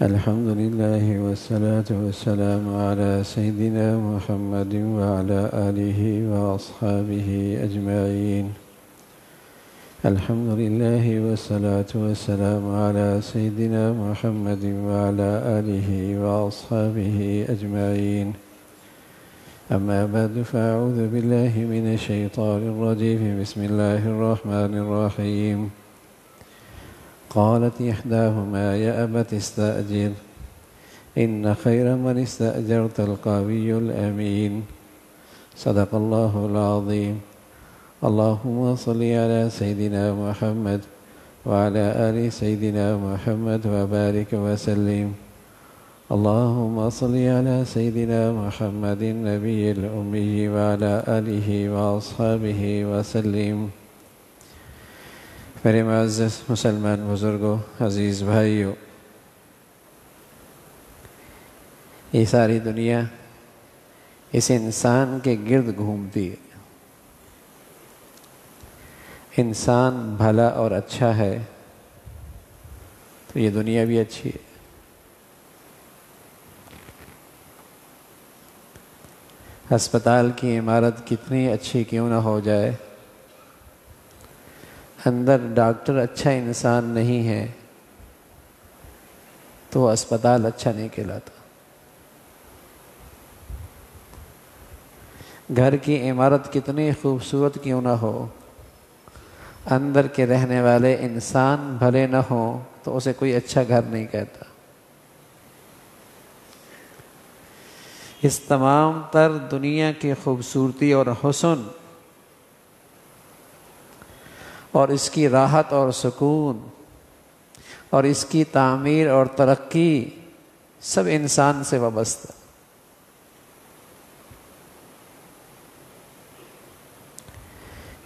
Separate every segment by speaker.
Speaker 1: الحمد لله والصلاة والسلام على سيدنا محمد وعلى آله وأصحابه أجمعين. الحمد لله والصلاة والسلام على سيدنا محمد وعلى آله وأصحابه أجمعين. أما بعد فأعوذ بالله من الشيطان الرجيم. بسم الله الرحمن الرحيم. قالت إحداهما يا أبت استأجر إن خير من استأجرت القوي الأمين. صدق الله العظيم. اللهم صل على سيدنا محمد وعلى آل سيدنا محمد وبارك وسلم. اللهم صل على سيدنا محمد النبي الأمي وعلى آله وأصحابه وسلم. میرے معزز مسلمان بزرگوں، عزیز بھائیوں، یہ ساری دنیا اس انسان کے گرد گھومتی ہے. انسان بھلا اور اچھا ہے تو یہ دنیا بھی اچھی ہے. ہسپتال کی عمارت کتنی اچھی کیوں نہ ہو جائے، اندر ڈاکٹر اچھا انسان نہیں ہے تو اسپتال اچھا نہیں کہلاتا. گھر کی عمارت کتنی خوبصورت کیوں نہ ہو، اندر کے رہنے والے انسان بھلے نہ ہوں تو اسے کوئی اچھا گھر نہیں کہتا. اس تمام تر دنیا کی خوبصورتی اور حسن اور اس کی راحت اور سکون اور اس کی تعمیر اور ترقی سب انسان سے وابستہ.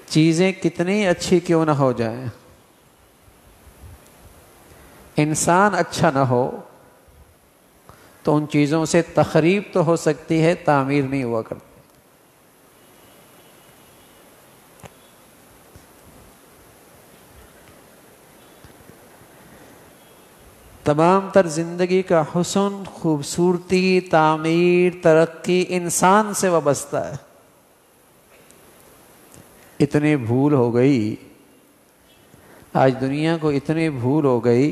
Speaker 1: چیزیں کتنی اچھی کیوں نہ ہو جائیں، انسان اچھا نہ ہو تو ان چیزوں سے تخریب تو ہو سکتی ہے، تعمیر نہیں ہوا کرتی. تمام تر زندگی کا حسن، خوبصورتی، تعمیر، ترقی انسان سے وابستہ ہے. اتنی بھول ہو گئی، آج دنیا کو اتنی بھول ہو گئی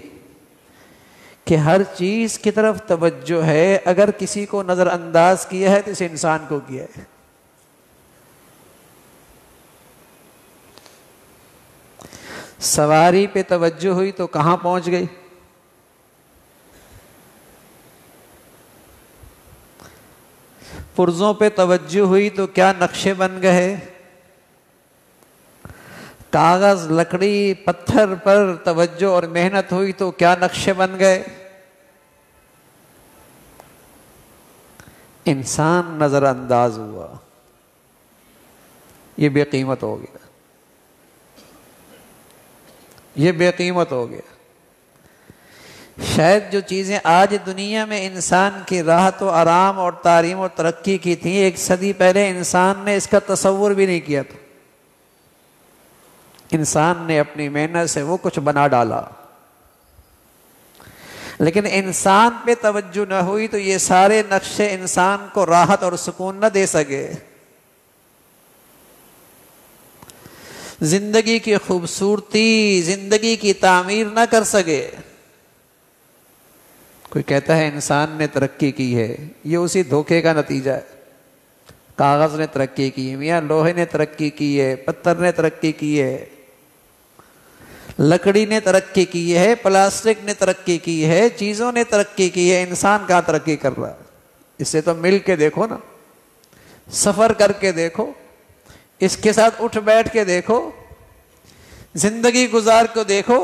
Speaker 1: کہ ہر چیز کی طرف توجہ ہے. اگر کسی کو نظر انداز کیا ہے تو اس انسان کو کیا ہے. سواری پہ توجہ ہوئی تو کہاں پہنچ گئی، پرزوں پہ توجہ ہوئی تو کیا نقشے بن گئے، کاغذ، لکڑی، پتھر پر توجہ اور محنت ہوئی تو کیا نقشے بن گئے. انسان نظر انداز ہوا، یہ بے قیمت ہو گیا، یہ بے قیمت ہو گیا. شاید جو چیزیں آج دنیا میں انسان کی راحت و آرام اور تعلیم اور ترقی کی تھیں، ایک صدی پہلے انسان نے اس کا تصور بھی نہیں کیا تھا. انسان نے اپنی محنت سے وہ کچھ بنا ڈالا، لیکن انسان پہ توجہ نہ ہوئی تو یہ سارے نقشے انسان کو راحت اور سکون نہ دے سکے، زندگی کی خوبصورتی، زندگی کی تعمیر نہ کر سکے. کوئی کہتا ہے انسان نے ترقی کی ہے، یہ اسی دھوکے کا نتیجہ ہے. کاغذ نے ترقی کی ہے، میاں لوہے نے ترقی کی ہے، پتھر نے ترقی کی ہے، لکڑی نے ترقی کی ہے، پلاسٹک نے ترقی کی ہے، چیزوں نے ترقی کی ہے. انسان کہاں ترقی کر رہا ہے؟ اس سے تو مل کے دیکھو نا، سفر کر کے دیکھو، اس کے ساتھ اٹھ بیٹھ کے دیکھو، زندگی گزار کو دیکھو.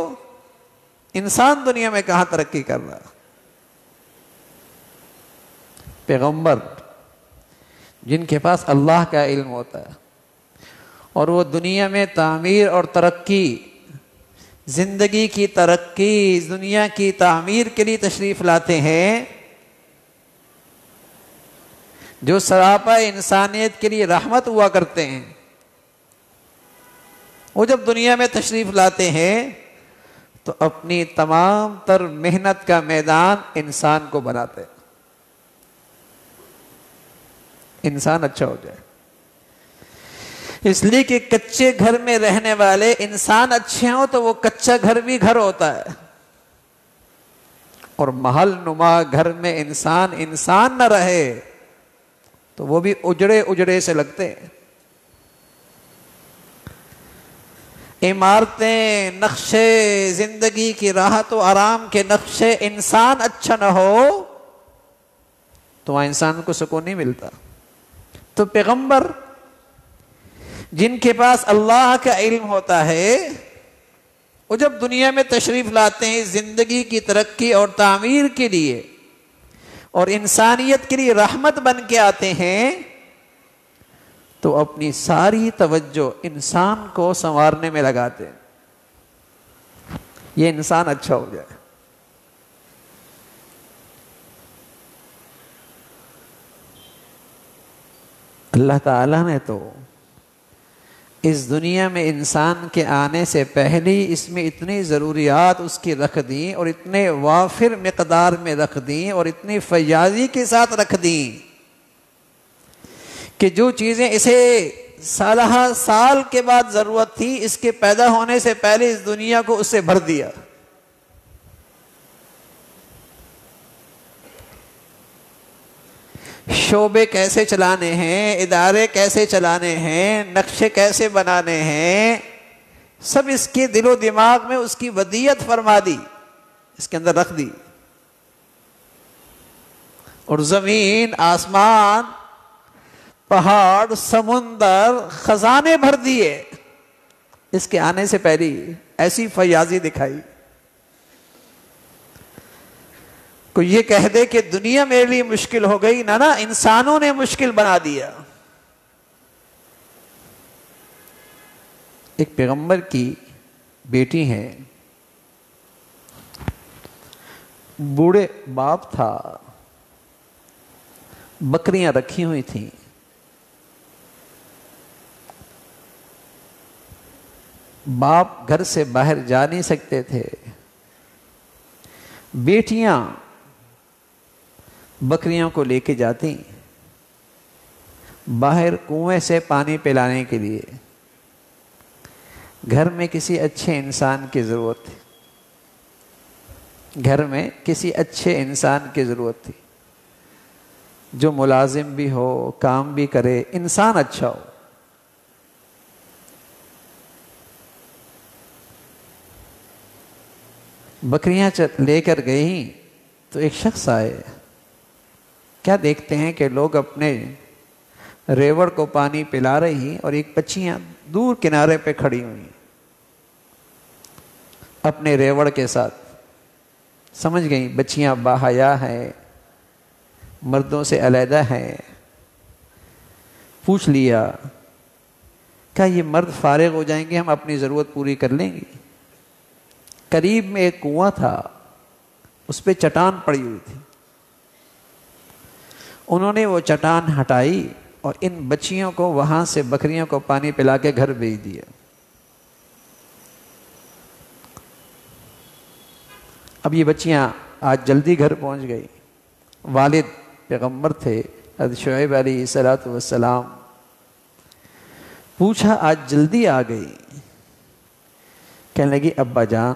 Speaker 1: انسان دنیا میں کہاں ترقی کر رہا ہے؟ پیغمبر جن کے پاس اللہ کا علم ہوتا ہے اور وہ دنیا میں تعمیر اور ترقی، زندگی کی ترقی، دنیا کی تعمیر کے لیے تشریف لاتے ہیں، جو سراپا انسانیت کے لیے رحمت ہوا کرتے ہیں، وہ جب دنیا میں تشریف لاتے ہیں تو اپنی تمام تر محنت کا میدان انسان کو بناتے ہیں، انسان اچھا ہو جائے۔ اس لیے کہ کچے گھر میں رہنے والے انسان اچھے ہوں تو وہ کچا گھر بھی گھر ہوتا ہے، اور محل نما گھر میں انسان نہ رہے تو وہ بھی اجڑے اجڑے سے لگتے ہیں۔ عمارتیں، نقشے، زندگی کی راحت و آرام کے نقشے انسان اچھا نہ ہو تو وہاں انسان کو سکون نہیں ملتا۔ تو پیغمبر جن کے پاس اللہ کا علم ہوتا ہے، وہ جب دنیا میں تشریف لاتے ہیں زندگی کی ترقی اور تعمیر کے لیے اور انسانیت کے لیے رحمت بن کے آتے ہیں، تو اپنی ساری توجہ انسان کو سنوارنے میں لگاتے ہیں، یہ انسان اچھا ہو جائے۔ اللہ تعالیٰ نے تو اس دنیا میں انسان کے آنے سے پہلے اس میں اتنی ضروریات اس کی رکھ دیں اور اتنے وافر مقدار میں رکھ دیں اور اتنی فیاضی کے ساتھ رکھ دیں کہ جو چیزیں اسے سالہ سال کے بعد ضرورت تھی، اس کے پیدا ہونے سے پہلے اس دنیا کو اس سے بھر دیا۔ شعبے کیسے چلانے ہیں، ادارے کیسے چلانے ہیں، نقشے کیسے بنانے ہیں، سب اس کے دل و دماغ میں اس کی ودیت فرما دی، اس کے اندر رکھ دی۔ اور زمین، آسمان، پہاڑ، سمندر، خزانے بھر دیے اس کے آنے سے پہلے، ایسی فیاضی دکھائی۔ کوئی یہ کہہ دے کہ دنیا میرے لیے مشکل ہو گئی، نہ انسانوں نے مشکل بنا دیا۔ ایک پیغمبر کی بیٹی ہے، بوڑھے باپ تھا، بکریاں رکھی ہوئی تھیں، باپ گھر سے باہر جا نہیں سکتے تھے، بیٹیاں بکریوں کو لے کے جاتی باہر کنویں سے پانی پلانے کے لیے۔ گھر میں کسی اچھے انسان کی ضرورت تھی، گھر میں کسی اچھے انسان کی ضرورت تھی جو ملازم بھی ہو، کام بھی کرے، انسان اچھا ہو۔ بکریاں لے کر گئی تو ایک شخص آئے، کیا دیکھتے ہیں کہ لوگ اپنے ریوڑ کو پانی پلا رہی اور ایک بچیاں دور کنارے پہ کھڑی ہوئی اپنے ریوڑ کے ساتھ۔ سمجھ گئی بچیاں باحیا ہیں، مردوں سے علیحدہ ہیں۔ پوچھ لیا، کیا یہ مرد فارغ ہو جائیں گے، ہم اپنی ضرورت پوری کر لیں گے؟ قریب میں ایک کنواں تھا، اس پہ چٹان پڑی ہوئی تھی، انہوں نے وہ چٹان ہٹائی اور ان بچیوں کو وہاں سے بکریوں کو پانی پلا کے گھر بھیج دیا۔ اب یہ بچیاں آج جلدی گھر پہنچ گئی۔ والد پیغمبر تھے حضرت شعیب علیہ الصلوۃ والسلام، پوچھا آج جلدی آ گئی؟ کہنے لگی ابا جان،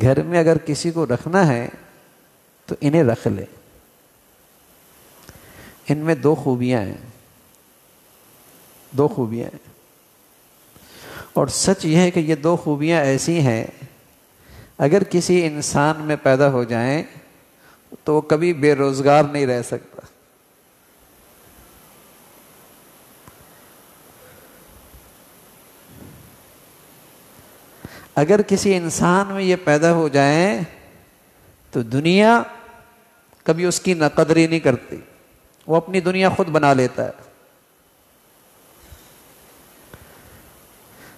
Speaker 1: گھر میں اگر کسی کو رکھنا ہے تو انہیں رکھ لے، ان میں دو خوبیاں ہیں، دو خوبیاں ہیں، اور سچ یہ ہے کہ یہ دو خوبیاں ایسی ہیں اگر کسی انسان میں پیدا ہو جائیں تو وہ کبھی بے روزگار نہیں رہ سکتا۔ اگر کسی انسان میں یہ پیدا ہو جائیں تو دنیا کبھی اس کی نہ قدری نہیں کرتی، وہ اپنی دنیا خود بنا لیتا ہے.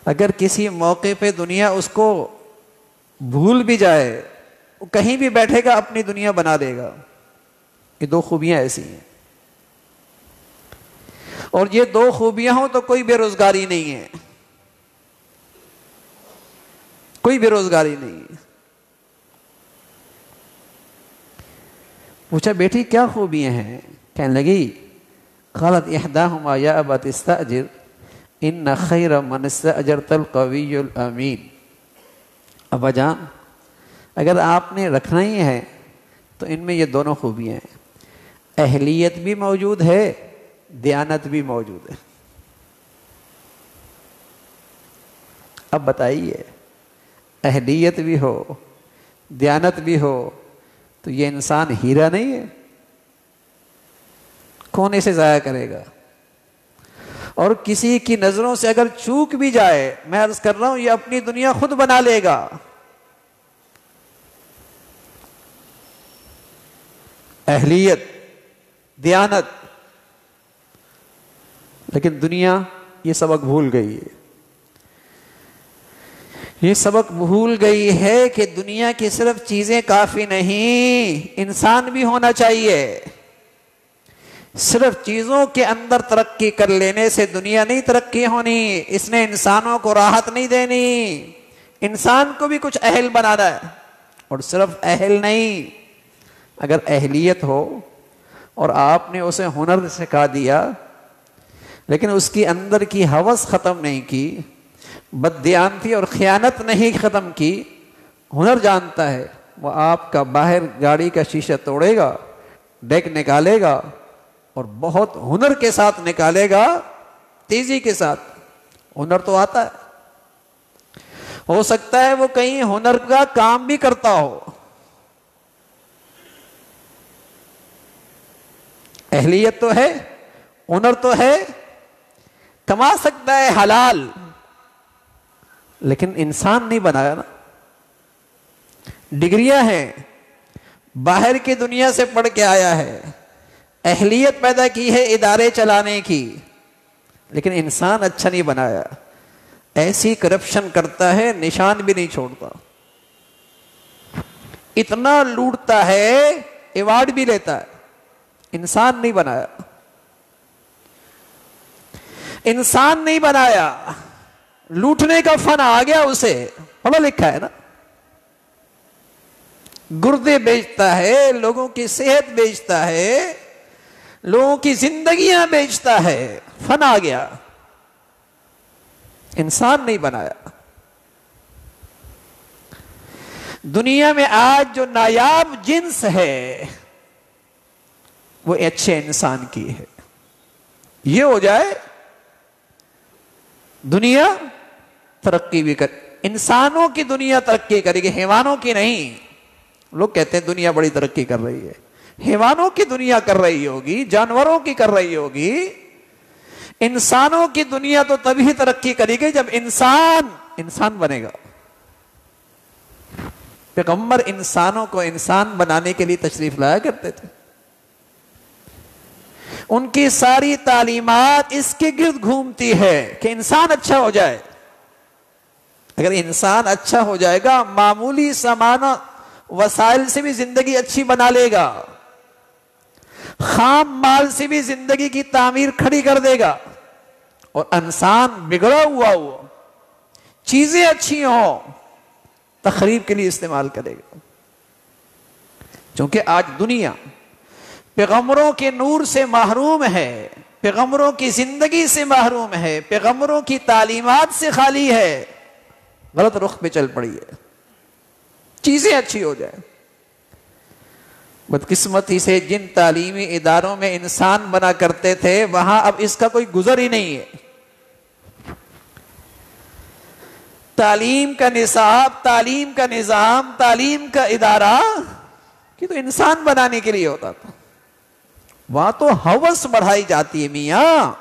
Speaker 1: اگر کسی موقع پہ دنیا اس کو بھول بھی جائے، وہ کہیں بھی بیٹھے گا اپنی دنیا بنا لے گا. یہ دو خوبیاں ایسی ہیں. اور یہ دو خوبیاں ہوں تو کوئی بے روزگاری نہیں ہے، کوئی بے روزگاری نہیں ہے. پوچھا بیٹی کیا خوبیاں ہیں؟ کہنے لگی قالت احداہما یا ابت استاجر ان خیر من استاجرت القوی الامین. ابا جان اگر آپ نے رکھنا ہی ہے تو ان میں یہ دونوں خوبیاں ہیں، اہلیت بھی موجود ہے، دیانت بھی موجود ہے. اب بتائیے، اہلیت بھی ہو دیانت بھی ہو تو یہ انسان ہیرا نہیں ہے؟ کون اسے ضائع کرے گا؟ اور کسی کی نظروں سے اگر چوک بھی جائے، میں عرض کر رہا ہوں یہ اپنی دنیا خود بنا لے گا. اہلیت دیانت، لیکن دنیا یہ سبق بھول گئی ہے. یہ سبق بھول گئی ہے کہ دنیا کی صرف چیزیں کافی نہیں، انسان بھی ہونا چاہیے. صرف چیزوں کے اندر ترقی کر لینے سے دنیا نہیں ترقی ہونی. اس نے انسانوں کو راحت نہیں دینی، انسان کو بھی کچھ اہل بنانا ہے. اور صرف اہل نہیں، اگر اہلیت ہو اور آپ نے اسے ہنر سکھا دیا لیکن اس کی اندر کی ہوس ختم نہیں کی، بددیانتی اور خیانت نہیں ختم کی، ہنر جانتا ہے، وہ آپ کا باہر گاڑی کا شیشہ توڑے گا، ڈیک نکالے گا اور بہت ہنر کے ساتھ نکالے گا، تیزی کے ساتھ. ہنر تو آتا ہے، ہو سکتا ہے وہ کہیں ہنر کا کام بھی کرتا ہو. اہلیت تو ہے، ہنر تو ہے، کما سکتا ہے حلال، لیکن انسان نہیں بنایا نا. ڈگریاں ہیں، باہر کی دنیا سے پڑھ کے آیا ہے، اہلیت پیدا کی ہے ادارے چلانے کی، لیکن انسان اچھا نہیں بنایا. ایسی کرپشن کرتا ہے نشان بھی نہیں چھوڑتا، اتنا لوٹتا ہے ایوارڈ بھی لیتا ہے. انسان نہیں بنایا، انسان نہیں بنایا. لوٹنے کا فن آ گیا اسے، پڑھا لکھا ہے نا، گردے بیچتا ہے، لوگوں کی صحت بیچتا ہے، لوگوں کی زندگیاں بیچتا ہے، فن آ گیا. انسان نہیں بنایا. دنیا میں آج جو نایاب جنس ہے وہ اچھے انسان کی ہے. یہ ہو جائے دنیا ترقی بھی کر، انسانوں کی دنیا ترقی کرے گی، حیوانوں کی نہیں. لوگ کہتے ہیں دنیا بڑی ترقی کر رہی ہے، حیوانوں کی دنیا کر رہی ہوگی، جانوروں کی کر رہی ہوگی. انسانوں کی دنیا تو تبھی ترقی کرے گی جب انسان بنے گا. پیغمبر انسانوں کو انسان بنانے کے لیے تشریف لایا کرتے تھے. ان کی ساری تعلیمات اس کے گرد گھومتی ہے کہ انسان اچھا ہو جائے. اگر انسان اچھا ہو جائے گا، معمولی سامان وسائل سے بھی زندگی اچھی بنا لے گا، خام مال سے بھی زندگی کی تعمیر کھڑی کر دے گا. اور انسان بگڑا ہوا ہو، چیزیں اچھی ہوں، تخریب کے لیے استعمال کرے گا. چونکہ آج دنیا پیغمبروں کے نور سے محروم ہے، پیغمبروں کی زندگی سے محروم ہے، پیغمبروں کی تعلیمات سے خالی ہے، غلط رخ پہ چل پڑی ہے. چیزیں اچھی ہو جائیں. بدقسمتی سے جن تعلیمی اداروں میں انسان بنا کرتے تھے وہاں اب اس کا کوئی گزر ہی نہیں ہے. تعلیم کا نصاب، تعلیم کا نظام، تعلیم کا ادارہ کہ تو انسان بنانے کے لیے ہوتا تھا. وہاں تو ہوس بڑھائی جاتی ہے میاں،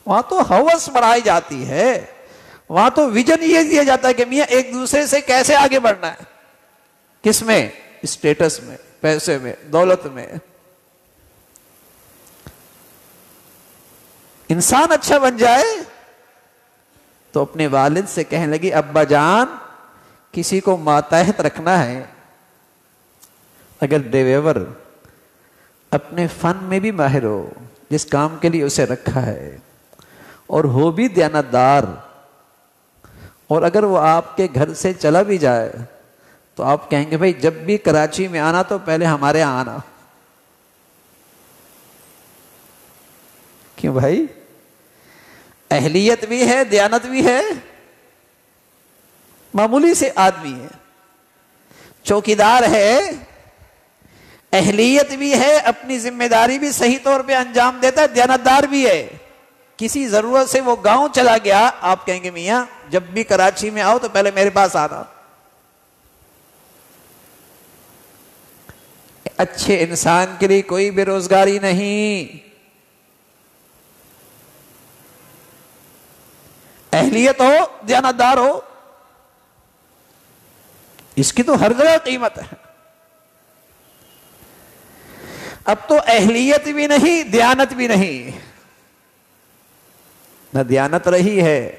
Speaker 1: وہاں تو ہوس بڑھائی جاتی ہے. وہاں تو ویژن یہ دیا جاتا ہے کہ میاں ایک دوسرے سے کیسے آگے بڑھنا ہے. کس میں؟ اسٹیٹس میں، پیسے میں، دولت میں. انسان اچھا بن جائے تو اپنے والد سے کہنے لگی ابا جان کسی کو ماتحت رکھنا ہے، اگر ڈرائیور اپنے فن میں بھی ماہر ہو جس کام کے لیے اسے رکھا ہے اور ہو بھی دیانتدار، اور اگر وہ آپ کے گھر سے چلا بھی جائے تو آپ کہیں گے بھائی جب بھی کراچی میں آنا تو پہلے ہمارے یہاں آنا. کیوں بھائی؟ اہلیت بھی ہے، دیانت بھی ہے، معمولی سے آدمی ہے، چوکیدار ہے، اہلیت بھی ہے، اپنی ذمہ داری بھی صحیح طور پہ انجام دیتا ہے، دیانتدار بھی ہے. کسی ضرورت سے وہ گاؤں چلا گیا، آپ کہیں گے میاں جب بھی کراچی میں آؤ تو پہلے میرے پاس آنا. اچھے انسان کے لیے کوئی بے روزگاری نہیں. اہلیت ہو، دیانتدار ہو، اس کی تو ہر جگہ قیمت ہے. اب تو اہلیت بھی نہیں، دیانت بھی نہیں. نہ دیانت رہی ہے،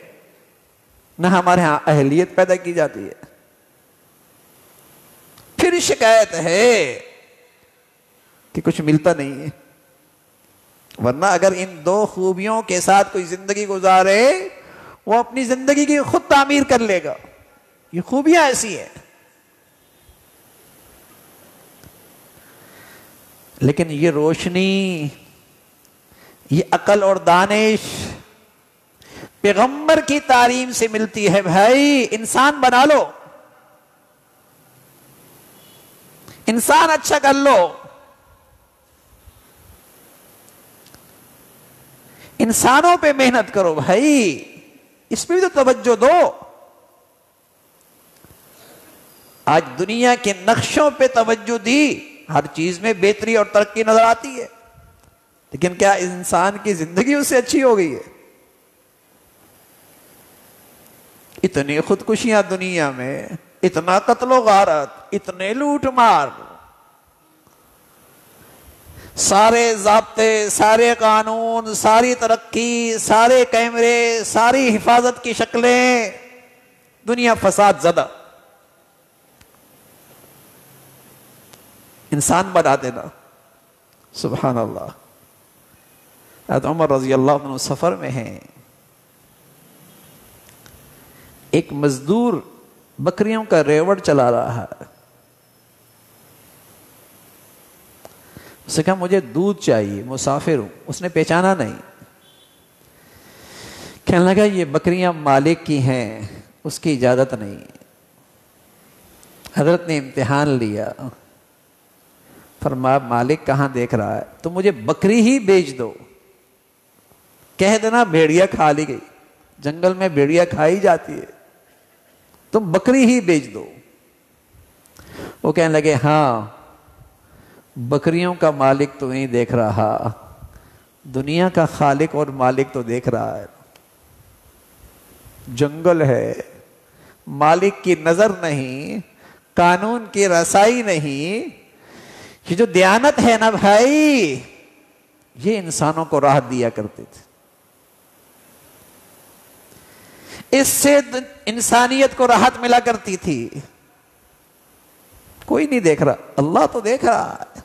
Speaker 1: نہ ہمارے ہاں اہلیت پیدا کی جاتی ہے. پھر شکایت ہے کہ کچھ ملتا نہیں ہے. ورنہ اگر ان دو خوبیوں کے ساتھ کوئی زندگی گزارے وہ اپنی زندگی کی خود تعمیر کر لے گا. یہ خوبیاں ایسی ہیں. لیکن یہ روشنی، یہ عقل اور دانش پیغمبر کی تعلیم سے ملتی ہے. بھائی انسان بنا لو، انسان اچھا کر لو، انسانوں پہ محنت کرو بھائی، اس پہ بھی تو توجہ دو. آج دنیا کے نقشوں پہ توجہ دی، ہر چیز میں بہتری اور ترقی نظر آتی ہے، لیکن کیا انسان کی زندگی اس سے اچھی ہو گئی ہے؟ اتنی خودکشیاں دنیا میں، اتنا قتل و غارت، اتنے لوٹ مار، سارے ضابطے، سارے قانون، ساری ترقی، سارے کیمرے، ساری حفاظت کی شکلیں، دنیا فساد زدہ. انسان بنا دینا. سبحان اللہ. حضرت عمر رضی اللہ عنہ سفر میں ہیں، ایک مزدور بکریوں کا ریوڑ چلا رہا ہے. اس نے کہا مجھے دودھ چاہیے، مسافر ہوں. اس نے پہچانا نہیں. کہنے لگا یہ بکریاں مالک کی ہیں، اس کی اجازت نہیں. حضرت نے امتحان لیا، فرمایا مالک کہاں دیکھ رہا ہے، تو مجھے بکری ہی بیچ دو. کہہ دینا بھیڑیا کھا لی گئی، جنگل میں بھیڑیا کھائی جاتی ہے، تم بکری ہی بیچ دو. وہ کہنے لگے ہاں بکریوں کا مالک تو نہیں دیکھ رہا، دنیا کا خالق اور مالک تو دیکھ رہا ہے. جنگل ہے، مالک کی نظر نہیں، قانون کی رسائی نہیں. یہ جو دیانت ہے نا بھائی، یہ انسانوں کو راحت دیا کرتے تھے. اس سے انسانیت کو راحت ملا کرتی تھی. کوئی نہیں دیکھ رہا، اللہ تو دیکھ رہا ہے.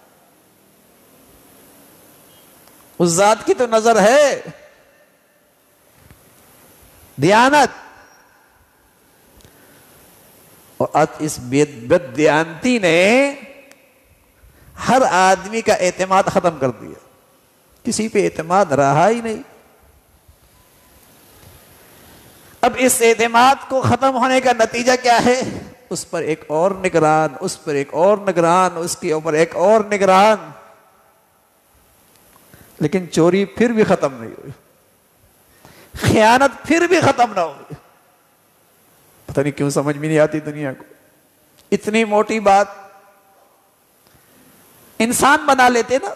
Speaker 1: اس ذات کی تو نظر ہے. دیانت. اور اس بد دیانتی نے ہر آدمی کا اعتماد ختم کر دیا. کسی پہ اعتماد رہا ہی نہیں. اب اس اعتماد کو ختم ہونے کا نتیجہ کیا ہے؟ اس پر ایک اور نگران، اس پر ایک اور نگران، اس کے اوپر ایک اور نگران. لیکن چوری پھر بھی ختم نہیں ہوئی، خیانت پھر بھی ختم نہ ہوئی. پتہ نہیں کیوں سمجھ میں نہیں آتی دنیا کو. اتنی موٹی بات انسان بنا لیتے نا،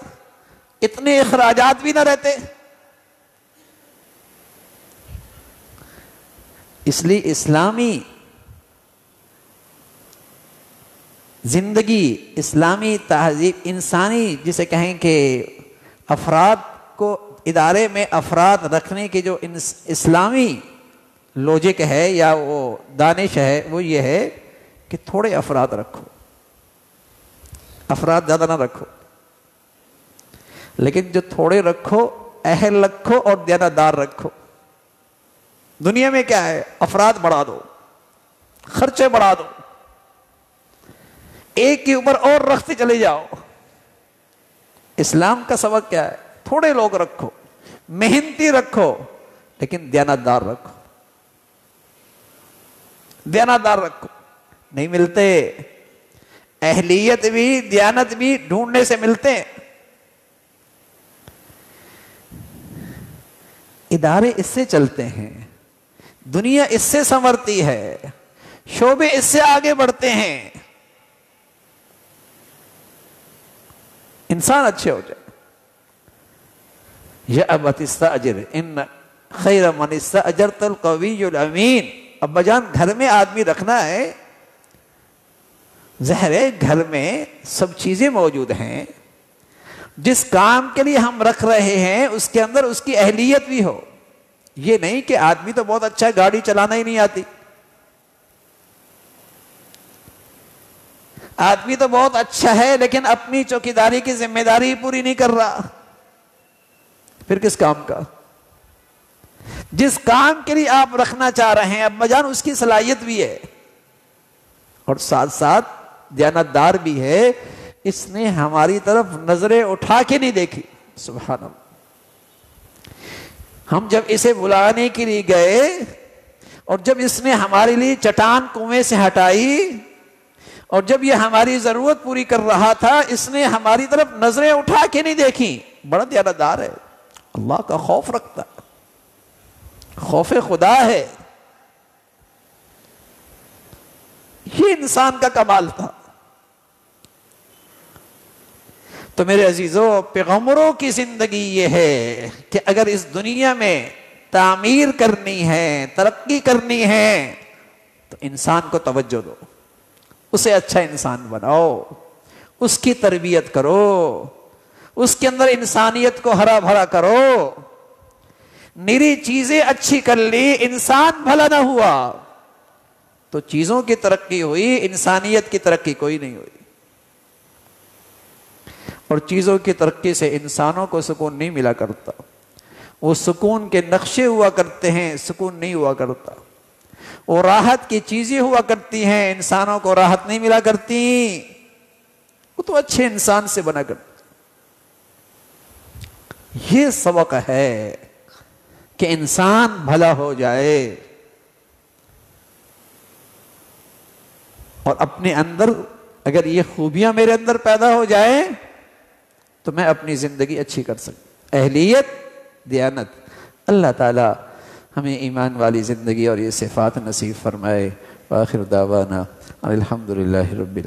Speaker 1: اتنے اخراجات بھی نہ رہتے. اس لیے اسلامی زندگی، اسلامی تہذیب، انسانی جسے کہیں کہ افراد کو ادارے میں افراد رکھنے کی جو اسلامی لوجک ہے یا وہ دانش ہے وہ یہ ہے کہ تھوڑے افراد رکھو، افراد زیادہ نہ رکھو، لیکن جو تھوڑے رکھو اہل رکھو اور دیانتدار رکھو۔ دنیا میں کیا ہے، افراد بڑھا دو، خرچے بڑھا دو، ایک کے اوپر اور رکھتے چلے جاؤ۔ اسلام کا سبق کیا ہے، تھوڑے لوگ رکھو، محنتی رکھو، لیکن دیانتدار رکھو، دیانتدار رکھو۔ نہیں ملتے، اہلیت بھی دیانت بھی ڈھونڈنے سے ملتے ہیں۔ ادارے اس سے چلتے ہیں، دنیا اس سے سنورتی ہے، شعبے اس سے آگے بڑھتے ہیں، انسان اچھے ہو جائے۔ یا ابت استاجر ان خیر من استاجرت القوی الامین۔ ابا جان گھر میں آدمی رکھنا ہے، ظاہر ہے گھر میں سب چیزیں موجود ہیں، جس کام کے لیے ہم رکھ رہے ہیں اس کے اندر اس کی اہلیت بھی ہو۔ یہ نہیں کہ آدمی تو بہت اچھا ہے، گاڑی چلانا ہی نہیں آتی، آدمی تو بہت اچھا ہے لیکن اپنی چوکیداری کی ذمہ داری پوری نہیں کر رہا، پھر کس کام کا؟ جس کام کے لیے آپ رکھنا چاہ رہے ہیں ابا جان اس کی صلاحیت بھی ہے اور ساتھ ساتھ دیانتدار بھی ہے، اس نے ہماری طرف نظریں اٹھا کے نہیں دیکھی۔ سبحان اللہ۔ ہم جب اسے بلانے کے لیے گئے اور جب اس نے ہمارے لیے چٹان کنویں سے ہٹائی اور جب یہ ہماری ضرورت پوری کر رہا تھا، اس نے ہماری طرف نظریں اٹھا کے نہیں دیکھی۔ بڑا دیانتدار ہے، اللہ کا خوف رکھتا ہے، خوف خدا ہے۔ یہ انسان کا کمال تھا۔ تو میرے عزیزوں، پیغمبروں کی زندگی یہ ہے کہ اگر اس دنیا میں تعمیر کرنی ہے، ترقی کرنی ہے تو انسان کو توجہ دو، اسے اچھا انسان بناؤ، اس کی تربیت کرو، اس کے اندر انسانیت کو ہرا بھرا کرو۔ نری چیزیں اچھی کر لی، انسان بھلا نہ ہوا تو چیزوں کی ترقی ہوئی، انسانیت کی ترقی کوئی نہیں ہوئی۔ اور چیزوں کی ترقی سے انسانوں کو سکون نہیں ملا کرتا، وہ سکون کے نقشے ہوا کرتے ہیں، سکون نہیں ہوا کرتا۔ وہ راحت کی چیزیں ہوا کرتی ہیں، انسانوں کو راحت نہیں ملا کرتی، وہ تو اچھے انسان سے بنا کرتے۔ یہ سبق ہے کہ انسان بھلا ہو جائے اور اپنے اندر اگر یہ خوبیاں میرے اندر پیدا ہو جائیں تو میں اپنی زندگی اچھی کر سکوں۔ اہلیت، دیانت۔ اللہ تعالی ہمیں ایمان والی زندگی اور یہ صفات نصیب فرمائے۔ وآخر دعوانا الحمدللہ رب العالمین۔